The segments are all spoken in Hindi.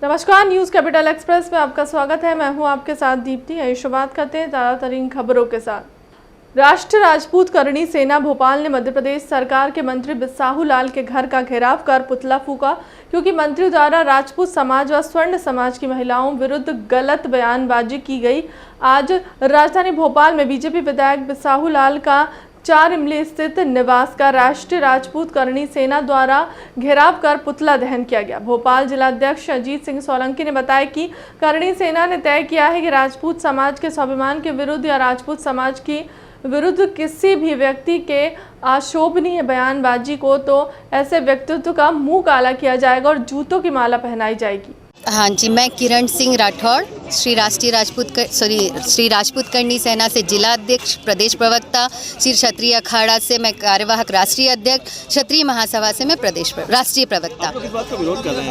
नमस्कार, न्यूज कैपिटल एक्सप्रेस में आपका स्वागत है। मैं हूं आपके साथ दीप्ति। आइए शुरुआत करते हैं ज़्यादातरीन खबरों के साथ। राष्ट्रीय राजपूत करणी सेना भोपाल ने मध्य प्रदेश सरकार के मंत्री बिसाहू लाल के घर का घेराव कर पुतला फूंका, क्योंकि मंत्री द्वारा राजपूत समाज व स्वर्ण समाज की महिलाओं विरुद्ध गलत बयानबाजी की गई। आज राजधानी भोपाल में बीजेपी विधायक बिसाहू लाल का 4 इमली स्थित निवास का राष्ट्रीय राजपूत करणी सेना द्वारा घेराव कर पुतला दहन किया गया। भोपाल जिलाध्यक्ष अजीत सिंह सोलंकी ने बताया कि करणी सेना ने तय किया है कि राजपूत समाज के स्वाभिमान के विरुद्ध या राजपूत समाज की विरुद्ध किसी भी व्यक्ति के अशोभनीय बयानबाजी को तो ऐसे व्यक्तित्व का मुंह काला किया जाएगा और जूतों की माला पहनाई जाएगी। हाँ जी, मैं किरण सिंह राठौड़, श्री राजपूत करणी सेना से जिला अध्यक्ष, प्रदेश प्रवक्ता, श्री क्षत्रिय अखाड़ा से मैं कार्यवाहक राष्ट्रीय अध्यक्ष, क्षत्रिय महासभा से मैं राष्ट्रीय प्रवक्ता।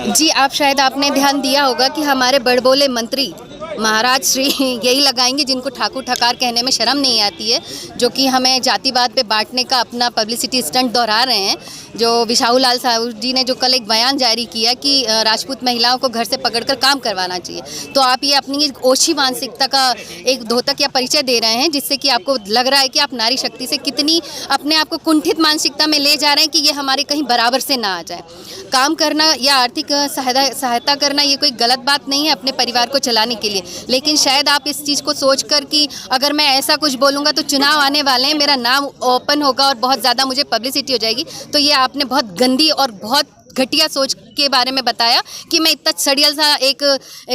जी, आपने ध्यान दिया होगा कि हमारे बड़बोले मंत्री महाराज श्री यही लगाएंगे जिनको ठाकुर ठकार कहने में शर्म नहीं आती है, जो कि हमें जातिवाद पे बांटने का अपना पब्लिसिटी स्टंट दोहरा रहे हैं। जो बिसाहू लाल साहब जी ने जो कल एक बयान जारी किया कि राजपूत महिलाओं को घर से पकड़कर काम करवाना चाहिए, तो आप ये अपनी ओछी मानसिकता का एक द्योतक या परिचय दे रहे हैं, जिससे कि आपको लग रहा है कि आप नारी शक्ति से कितनी अपने आप को कुंठित मानसिकता में ले जा रहे हैं कि ये हमारे कहीं बराबर से ना आ जाए। काम करना या आर्थिक सहायता करना ये कोई गलत बात नहीं है अपने परिवार को चलाने के लिए, लेकिन शायद आप इस चीज़ को सोचकर कि अगर मैं ऐसा कुछ बोलूँगा तो चुनाव आने वाले हैं, मेरा नाम ओपन होगा और बहुत ज़्यादा मुझे पब्लिसिटी हो जाएगी, तो ये आपने बहुत गंदी और बहुत घटिया सोच के बारे में बताया कि मैं इतना सड़ियल सा एक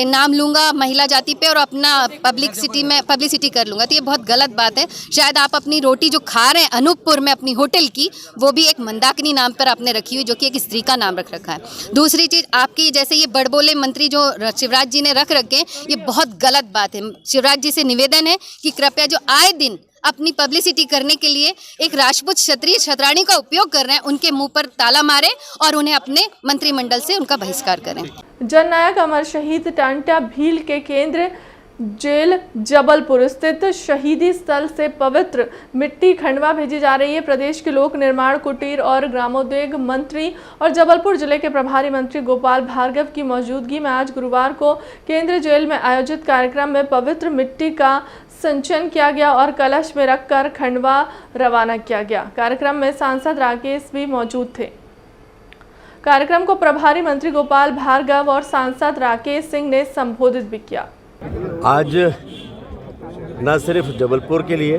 नाम लूँगा महिला जाति पे और अपना पब्लिसिटी कर लूँगा, तो ये बहुत गलत बात है। शायद आप अपनी रोटी जो खा रहे हैं अनूपपुर में अपनी होटल की, वो भी एक मंदाकिनी नाम पर आपने रखी हुई, जो कि एक स्त्री का नाम रख रखा है। दूसरी चीज़, आपकी जैसे ये बड़बोले मंत्री जो शिवराज जी ने रख रखे, ये बहुत गलत बात है। शिवराज जी से निवेदन है कि कृपया जो आए दिन अपनी पब्लिसिटी करने के लिए एक राजपूत क्षत्रिय क्षत्राणी का उपयोग कर रहे हैं, उनके मुंह पर ताला मारे और उन्हें अपने मंत्रिमंडल से उनका बहिष्कार करें। जननायक अमर शहीद टांट्या भील के केंद्र जेल जबलपुर स्थित शहीदी स्थल से पवित्र मिट्टी खंडवा भेजी जा रही है। प्रदेश के लोक निर्माण, कुटीर और ग्रामोद्योग मंत्री और जबलपुर जिले के प्रभारी मंत्री गोपाल भार्गव की मौजूदगी में आज गुरुवार को केंद्रीय जेल में आयोजित कार्यक्रम में पवित्र मिट्टी का संचयन किया गया और कलश में रखकर खंडवा रवाना किया गया। कार्यक्रम में सांसद राकेश भी मौजूद थे। कार्यक्रम को प्रभारी मंत्री गोपाल भार्गव और सांसद राकेश सिंह ने संबोधित भी किया। आज न सिर्फ जबलपुर के लिए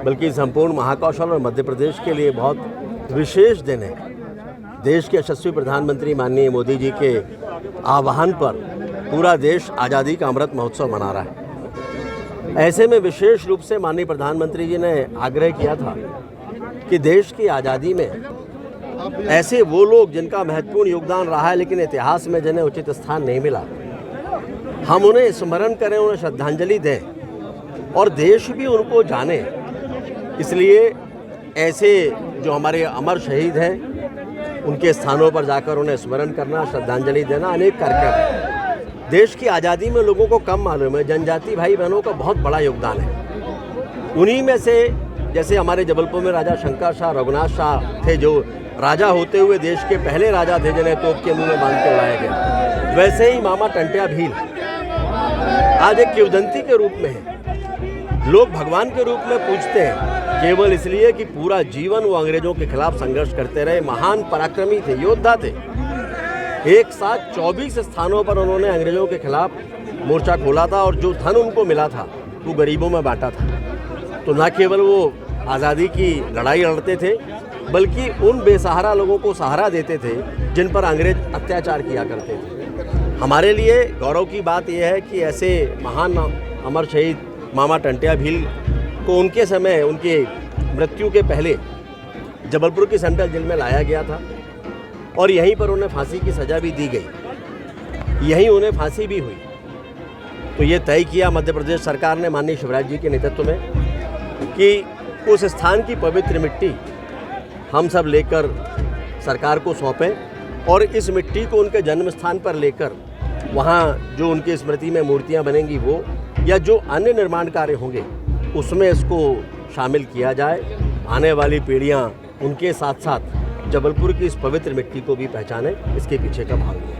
बल्कि संपूर्ण महाकौशल और मध्य प्रदेश के लिए बहुत विशेष दिन है। देश के यशस्वी प्रधानमंत्री माननीय मोदी जी के आह्वान पर पूरा देश आज़ादी का अमृत महोत्सव मना रहा है। ऐसे में विशेष रूप से माननीय प्रधानमंत्री जी ने आग्रह किया था कि देश की आज़ादी में ऐसे वो लोग जिनका महत्वपूर्ण योगदान रहा है लेकिन इतिहास में जिन्हें उचित स्थान नहीं मिला, हम उन्हें स्मरण करें, उन्हें श्रद्धांजलि दें और देश भी उनको जाने। इसलिए ऐसे जो हमारे अमर शहीद हैं उनके स्थानों पर जाकर उन्हें स्मरण करना, श्रद्धांजलि देना, अनेक कार्यक्रम देश की आज़ादी में लोगों को कम मालूम है। जनजाति भाई बहनों का बहुत बड़ा योगदान है। उन्हीं में से जैसे हमारे जबलपुर में राजा शंकर शाह रघुनाथ शाह थे, जो राजा होते हुए देश के पहले राजा थे जिन्हें तोप के मुंह में बांध के उड़ाया गया, वैसे ही मामा टंट्या भील आज एक किंवदंती के रूप में है। लोग भगवान के रूप में पूजते हैं केवल इसलिए कि पूरा जीवन वो अंग्रेजों के खिलाफ संघर्ष करते रहे। महान पराक्रमी थे, योद्धा थे। एक साथ 24 स्थानों पर उन्होंने अंग्रेजों के खिलाफ मोर्चा खोला था और जो धन उनको मिला था वो गरीबों में बांटा था। तो न केवल वो आज़ादी की लड़ाई लड़ते थे बल्कि उन बेसहारा लोगों को सहारा देते थे जिन पर अंग्रेज अत्याचार किया करते थे। हमारे लिए गौरव की बात यह है कि ऐसे महान अमर शहीद मामा टंट्या भील को उनके समय, उनके मृत्यु के पहले जबलपुर की सेंट्रल जेल में लाया गया था और यहीं पर उन्हें फांसी की सज़ा भी दी गई, यहीं उन्हें फांसी भी हुई। तो ये तय किया मध्य प्रदेश सरकार ने माननीय शिवराज जी के नेतृत्व में कि उस स्थान की पवित्र मिट्टी हम सब लेकर सरकार को सौंपें और इस मिट्टी को उनके जन्म स्थान पर लेकर वहाँ जो उनकी स्मृति में मूर्तियाँ बनेंगी वो या जो अन्य निर्माण कार्य होंगे उसमें इसको शामिल किया जाए। आने वाली पीढ़ियाँ उनके साथ साथ जबलपुर की इस पवित्र मिट्टी को भी पहचाने, इसके पीछे का भाव है।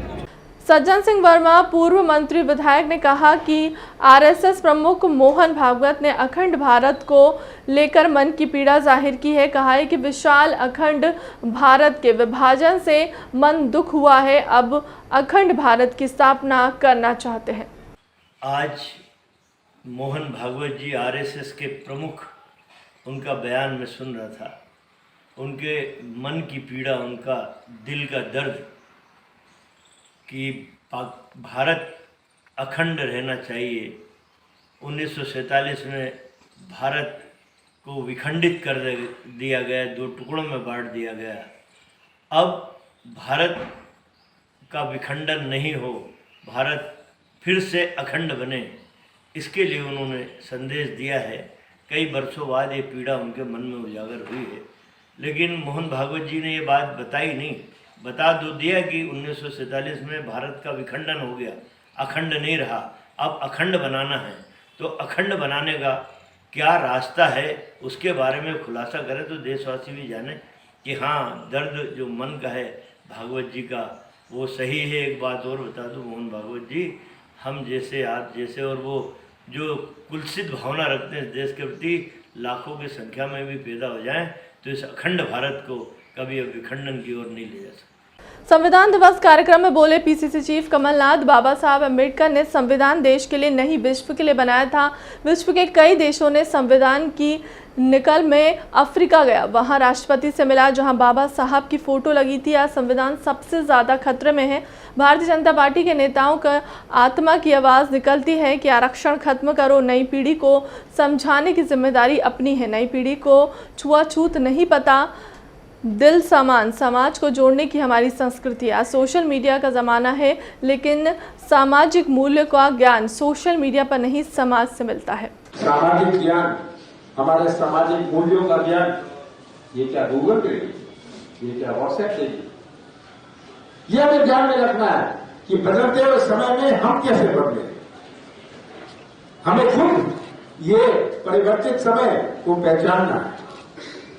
सज्जन सिंह वर्मा पूर्व मंत्री विधायक ने कहा कि आरएसएस प्रमुख मोहन भागवत ने अखंड भारत को लेकर मन की पीड़ा जाहिर की है। कहा है कि विशाल अखंड भारत के विभाजन से मन दुख हुआ है, अब अखंड भारत की स्थापना करना चाहते हैं। आज मोहन भागवत जी आरएसएस के प्रमुख, उनका बयान मैं सुन रहा था। उनके मन की पीड़ा, उनका दिल का दर्द कि भारत अखंड रहना चाहिए। 1947 में भारत को विखंडित कर दिया गया, 2 टुकड़ों में बांट दिया गया। अब भारत का विखंडन नहीं हो, भारत फिर से अखंड बने, इसके लिए उन्होंने संदेश दिया है। कई वर्षों बाद ये पीड़ा उनके मन में उजागर हुई है, लेकिन मोहन भागवत जी ने ये बात बताई नहीं। बता दो दिया कि 1947 में भारत का विखंडन हो गया, अखंड नहीं रहा, अब अखंड बनाना है। तो अखंड बनाने का क्या रास्ता है, उसके बारे में खुलासा करें तो देशवासी भी जाने कि हाँ, दर्द जो मन का है भागवत जी का वो सही है। एक बात और बता दूं मोहन भागवत जी, हम जैसे, आप जैसे और वो जो कुलसित भावना रखते हैं देश के प्रति, लाखों की संख्या में भी पैदा हो जाएं तो इस अखंड भारत को कभी विखंडन की ओर नहीं ले जा सकता। संविधान दिवस कार्यक्रम में बोले पीसीसी चीफ कमलनाथ, बाबा साहब अम्बेडकर ने संविधान देश के लिए नहीं विश्व के लिए बनाया था। विश्व के कई देशों ने संविधान की निकल में अफ्रीका गया, वहां राष्ट्रपति से मिला जहां बाबा साहब की फोटो लगी थी। आज संविधान सबसे ज्यादा खतरे में है। भारतीय जनता पार्टी के नेताओं का आत्मा की आवाज़ निकलती है कि आरक्षण खत्म करो। नई पीढ़ी को समझाने की जिम्मेदारी अपनी है। नई पीढ़ी को छुआछूत नहीं पता, दिल समान समाज को जोड़ने की हमारी संस्कृति है। आज सोशल मीडिया का ज़माना है, लेकिन सामाजिक मूल्य का ज्ञान सोशल मीडिया पर नहीं, समाज से मिलता है। सामाजिक ज्ञान, हमारे सामाजिक मूल्यों का ज्ञान, ये क्या गूगल देगी, ये क्या व्हाट्सएप देगी? ये हमें ध्यान में रखना है कि बदलते हुए समय में हम कैसे बदले। हमें खुद ये परिवर्तित समय को पहचानना है।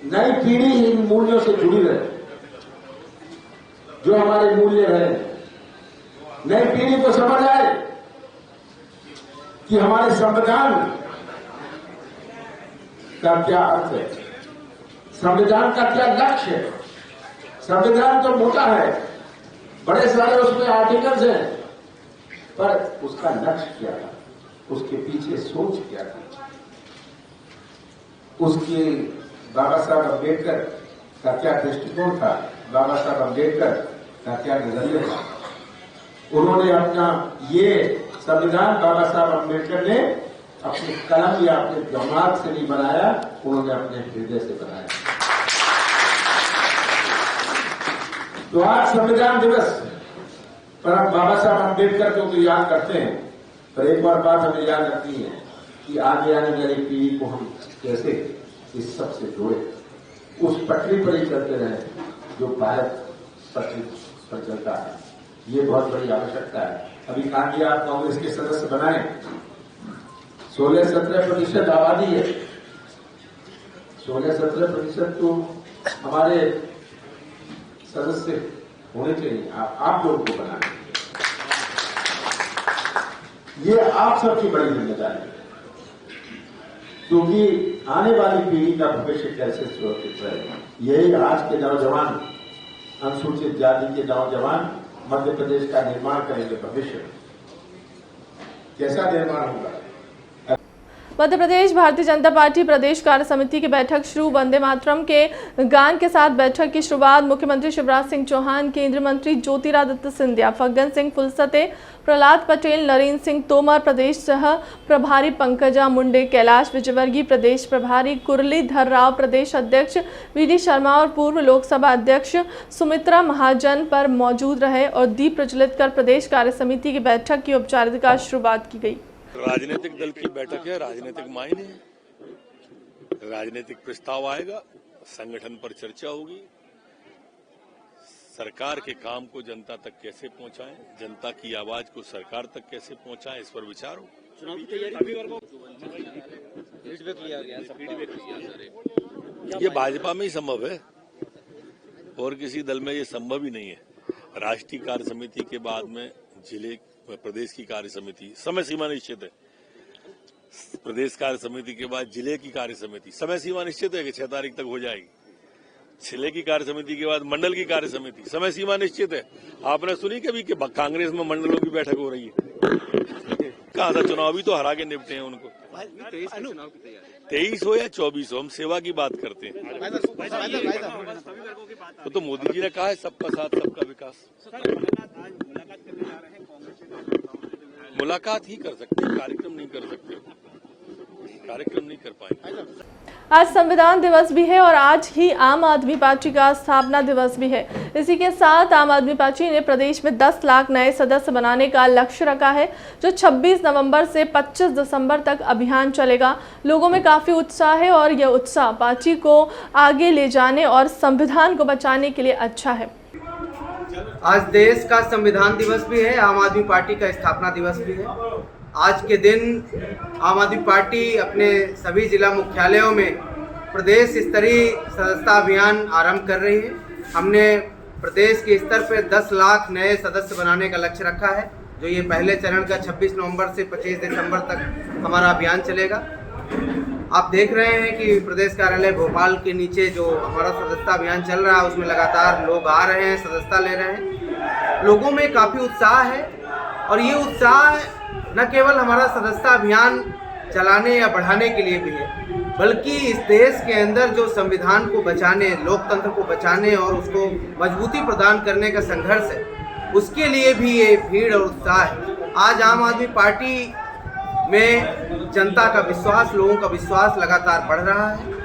नई पीढ़ी इन मूल्यों से जुड़ी रहे, जो हमारे मूल्य रहे। नई पीढ़ी को समझ आए कि हमारे संविधान का क्या अर्थ है, संविधान का क्या लक्ष्य है। संविधान तो मोटा है, बड़े सारे उसमें आर्टिकल्स हैं, पर उसका लक्ष्य क्या था, उसके पीछे सोच क्या थी, उसके बाबा साहब अम्बेडकर का क्या दृष्टिकोण था, बाबा साहब अम्बेडकर का क्या नजरिया था। उन्होंने अपना ये संविधान, बाबा साहब अम्बेडकर ने अपनी कलम या अपने दिमाग से नहीं बनाया, उन्होंने अपने हृदय से बनाया। तो आज संविधान दिवस पर हम बाबा साहब अम्बेडकर को तो याद करते हैं, पर एक और बात हमें याद रखनी है कि आगे आने वाली पीढ़ी को हम कैसे इस सब से जोड़े, उस पटरी पर ही चलते रहे जो भारत पटरी पर चलता है। ये बहुत बड़ी आवश्यकता है। अभी कहा कि आप कांग्रेस के सदस्य बनाए, 16-17% आबादी है, 16-17% तो हमारे सदस्य होने चाहिए। आप लोगों को बनाने, ये आप सबकी बड़ी जिम्मेदारी है, क्योंकि आने वाली पीढ़ी का भविष्य कैसे सुरक्षित रहे। यही आज के नौजवान, अनुसूचित जाति के नौजवान मध्य प्रदेश का निर्माण करेंगे। भविष्य कैसा निर्माण होगा। मध्य प्रदेश भारतीय जनता पार्टी प्रदेश कार्य समिति की बैठक शुरू। वंदे मातरम के गान के साथ बैठक की शुरुआत। मुख्यमंत्री शिवराज सिंह चौहान, केंद्रीय मंत्री ज्योतिरादित्य सिंधिया, फग्गन सिंह कुलस्ते, प्रहलाद पटेल, नरेंद्र सिंह तोमर, प्रदेश सह प्रभारी पंकजा मुंडे, कैलाश विजयवर्गीय प्रदेश प्रभारी, कुरलीधर राव प्रदेश अध्यक्ष, वी.डी. शर्मा और पूर्व लोकसभा अध्यक्ष सुमित्रा महाजन पर मौजूद रहे और दीप प्रज्वलित कर प्रदेश कार्य समिति की बैठक की औपचारिकता शुरुआत की गई। राजनीतिक दल की बैठक है, राजनीतिक मायने है, राजनीतिक प्रस्ताव आएगा, संगठन पर चर्चा होगी, सरकार के काम को जनता तक कैसे पहुंचाएं, जनता की आवाज को सरकार तक कैसे पहुंचाएं, इस पर विचार हो। चुनाव की तैयारी ये भाजपा में ही संभव है और किसी दल में ये संभव ही नहीं है। राष्ट्रीय कार्य समिति के बाद में जिले प्रदेश की कार्य समिति समय सीमा निश्चित है। प्रदेश कार्य समिति के बाद जिले की कार्य समिति समय सीमा निश्चित है कि 6 तारीख तक हो जाएगी। जिले की कार्य समिति के बाद मंडल की कार्य समिति समय सीमा निश्चित है। आपने सुनी कभी कि कांग्रेस में मंडलों की बैठक हो रही है? कहा था चुनावी तो हरा के निपटे हैं उनको। 23 हो या 24 हो, हम सेवा की बात करते हैं। तो मोदी जी ने कहा है सबका साथ सबका विकास। मुलाकात ही कर सकते हैं, कार्यक्रम नहीं कर सकते, कार्यक्रम नहीं कर पाएंगे। आज संविधान दिवस भी है और आज ही आम आदमी पार्टी का स्थापना दिवस भी है। इसी के साथ आम आदमी पार्टी ने प्रदेश में 10 लाख नए सदस्य बनाने का लक्ष्य रखा है, जो 26 नवंबर से 25 दिसंबर तक अभियान चलेगा। लोगों में काफी उत्साह है और यह उत्साह पार्टी को आगे ले जाने और संविधान को बचाने के लिए अच्छा है। आज देश का संविधान दिवस भी है, आम आदमी पार्टी का स्थापना दिवस भी है। आज के दिन आम आदमी पार्टी अपने सभी जिला मुख्यालयों में प्रदेश स्तरीय सदस्यता अभियान आरंभ कर रही है। हमने प्रदेश के स्तर पर 10 लाख नए सदस्य बनाने का लक्ष्य रखा है, जो ये पहले चरण का 26 नवंबर से 25 दिसंबर तक हमारा अभियान चलेगा। आप देख रहे हैं कि प्रदेश कार्यालय भोपाल के नीचे जो हमारा सदस्यता अभियान चल रहा है, उसमें लगातार लोग आ रहे हैं, सदस्यता ले रहे हैं। लोगों में काफ़ी उत्साह है और ये उत्साह न केवल हमारा सदस्यता अभियान चलाने या बढ़ाने के लिए भी है, बल्कि इस देश के अंदर जो संविधान को बचाने, लोकतंत्र को बचाने और उसको मजबूती प्रदान करने का संघर्ष है, उसके लिए भी ये भीड़ और उत्साह है। आज आम आदमी पार्टी में जनता का विश्वास, लोगों का विश्वास लगातार बढ़ रहा है।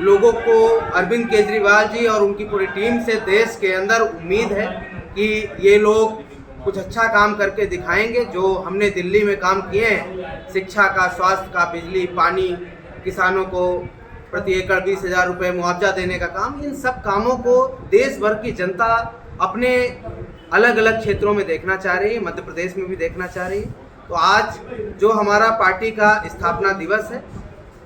लोगों को अरविंद केजरीवाल जी और उनकी पूरी टीम से देश के अंदर उम्मीद है कि ये लोग कुछ अच्छा काम करके दिखाएंगे। जो हमने दिल्ली में काम किए हैं, शिक्षा का, स्वास्थ्य का, बिजली, पानी, किसानों को प्रति एकड़ 20,000 रुपये मुआवजा देने का काम, इन सब कामों को देश भर की जनता अपने अलग अलग क्षेत्रों में देखना चाह रही है, मध्य प्रदेश में भी देखना चाह रही है। तो आज जो हमारा पार्टी का स्थापना दिवस है,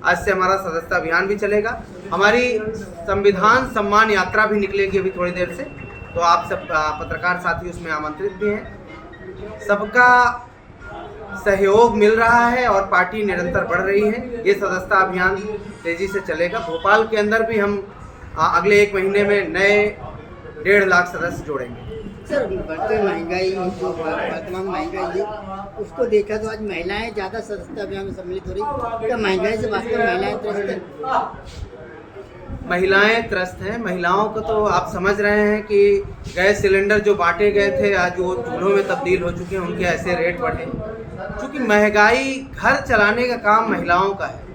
आज से हमारा सदस्यता अभियान भी चलेगा। हमारी संविधान सम्मान यात्रा भी निकलेगी अभी थोड़ी देर से, तो आप सब पत्रकार साथी उसमें आमंत्रित भी हैं। सबका सहयोग मिल रहा है और पार्टी निरंतर बढ़ रही है। ये सदस्यता अभियान तेजी से चलेगा। भोपाल के अंदर भी हम अगले 1 महीने में नए 1.5 लाख सदस्य जोड़ेंगे। सर, बढ़ती महंगाई, जो वर्तमान महंगाई है, उसको देखा तो आज महिलाएं ज़्यादा सदस्यता अभियान में सम्मिलित हो रही। क्या महंगाई से वास्तव महिलाएं त्रस्त हैं? महिलाएं त्रस्त हैं। महिलाओं को तो आप समझ रहे हैं कि गैस सिलेंडर जो बांटे गए थे, आज वो चूल्हों में तब्दील हो चुके हैं, उनके ऐसे रेट बढ़े। क्योंकि महंगाई, घर चलाने का काम महिलाओं का है।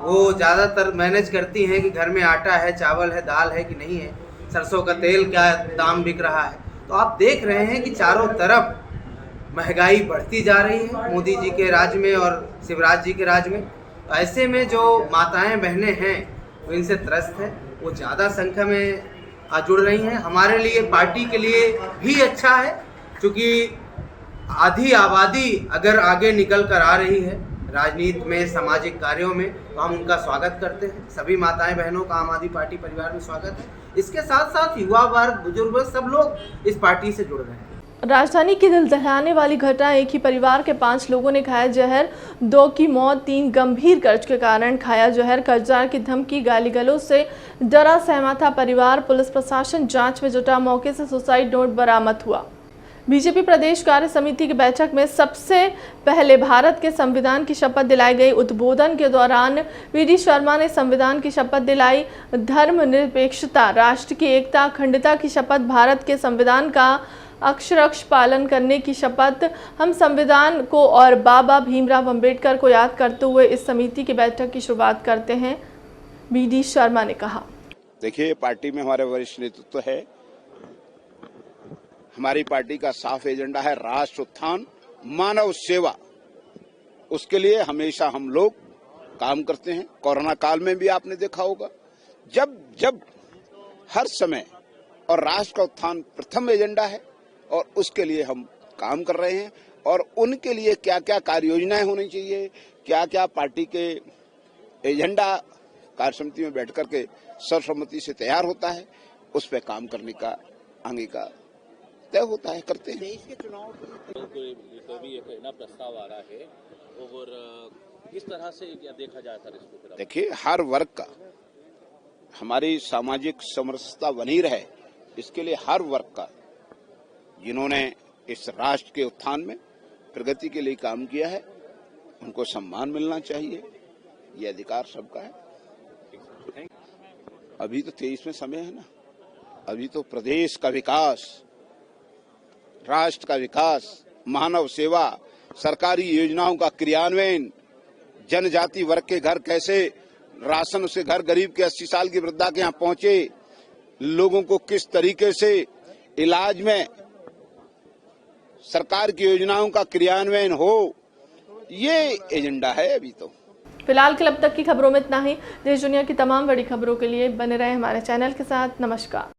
वो ज़्यादातर मैनेज करती हैं कि घर में आटा है, चावल है, दाल है कि नहीं है, सरसों का तेल क्या दाम बिक रहा है। तो आप देख रहे हैं कि चारों तरफ महंगाई बढ़ती जा रही है, मोदी जी के राज में और शिवराज जी के राज में। तो ऐसे में जो माताएं बहनें हैं वो इनसे त्रस्त है, वो ज़्यादा संख्या में जुड़ रही हैं। हमारे लिए, पार्टी के लिए भी अच्छा है, क्योंकि आधी आबादी अगर आगे निकल कर आ रही है राजनीति में, सामाजिक कार्यों में, तो हम उनका स्वागत करते हैं। सभी माताएं बहनों का आम आदमी पार्टी परिवार में स्वागत है। इसके साथ साथ युवा वर्ग, बुजुर्ग, सब लोग इस पार्टी से जुड़ रहे हैं। राजधानी की दिल दहलाने वाली घटना, एक ही परिवार के 5 लोगों ने खाया जहर, 2 की मौत, 3 गंभीर कर्ज के कारण खाया जहर। कर्जदार की धमकी, गाली गलौज से डरा सहमा था परिवार। पुलिस प्रशासन जांच में जुटा, मौके से सुसाइड नोट बरामद हुआ। बीजेपी प्रदेश कार्य समिति की बैठक में सबसे पहले भारत के संविधान की शपथ दिलाई गई। उद्बोधन के दौरान वी.डी. शर्मा ने संविधान की शपथ दिलाई। धर्मनिरपेक्षता, राष्ट्र की एकता, अखंडता की शपथ, भारत के संविधान का अक्षरशः पालन करने की शपथ। हम संविधान को और बाबा भीमराव अंबेडकर को याद करते हुए इस समिति की बैठक की शुरुआत करते हैं, वी.डी. शर्मा ने कहा। देखिए, पार्टी में हमारे वरिष्ठ नेतृत्व है। हमारी पार्टी का साफ एजेंडा है राष्ट्र उत्थान, मानव सेवा। उसके लिए हमेशा हम लोग काम करते हैं। कोरोना काल में भी आपने देखा होगा, जब हर समय, और राष्ट्र का उत्थान प्रथम एजेंडा है और उसके लिए हम काम कर रहे हैं। और उनके लिए क्या क्या कार्य योजनाएं होनी चाहिए, क्या क्या पार्टी के एजेंडा कार्य समिति में बैठ करके सर्वसम्मति से तैयार होता है, उस पर काम करने का आगे का तय होता है, करते हैं। देश के चुनाव भी एक नया प्रस्ताव आ रहा है और किस तरह से क्या देखा जाता है इसको? देखिए, हर वर्ग का हमारी सामाजिक समरसता बनी रहे, इसके लिए हर वर्ग का जिन्होंने इस राष्ट्र के उत्थान में प्रगति के लिए काम किया है उनको सम्मान मिलना चाहिए। ये अधिकार सबका है। अभी तो 23 में समय है ना, अभी तो प्रदेश का विकास, राष्ट्र का विकास, मानव सेवा, सरकारी योजनाओं का क्रियान्वयन, जनजाति वर्ग के घर कैसे राशन से घर गरीब के 80 साल की वृद्धा के यहाँ पहुंचे, लोगों को किस तरीके से इलाज में सरकार की योजनाओं का क्रियान्वयन हो, ये एजेंडा है अभी तो। फिलहाल के अब तक की खबरों में इतना ही। देश दुनिया की तमाम बड़ी खबरों के लिए बने रहे हमारे चैनल के साथ। नमस्कार।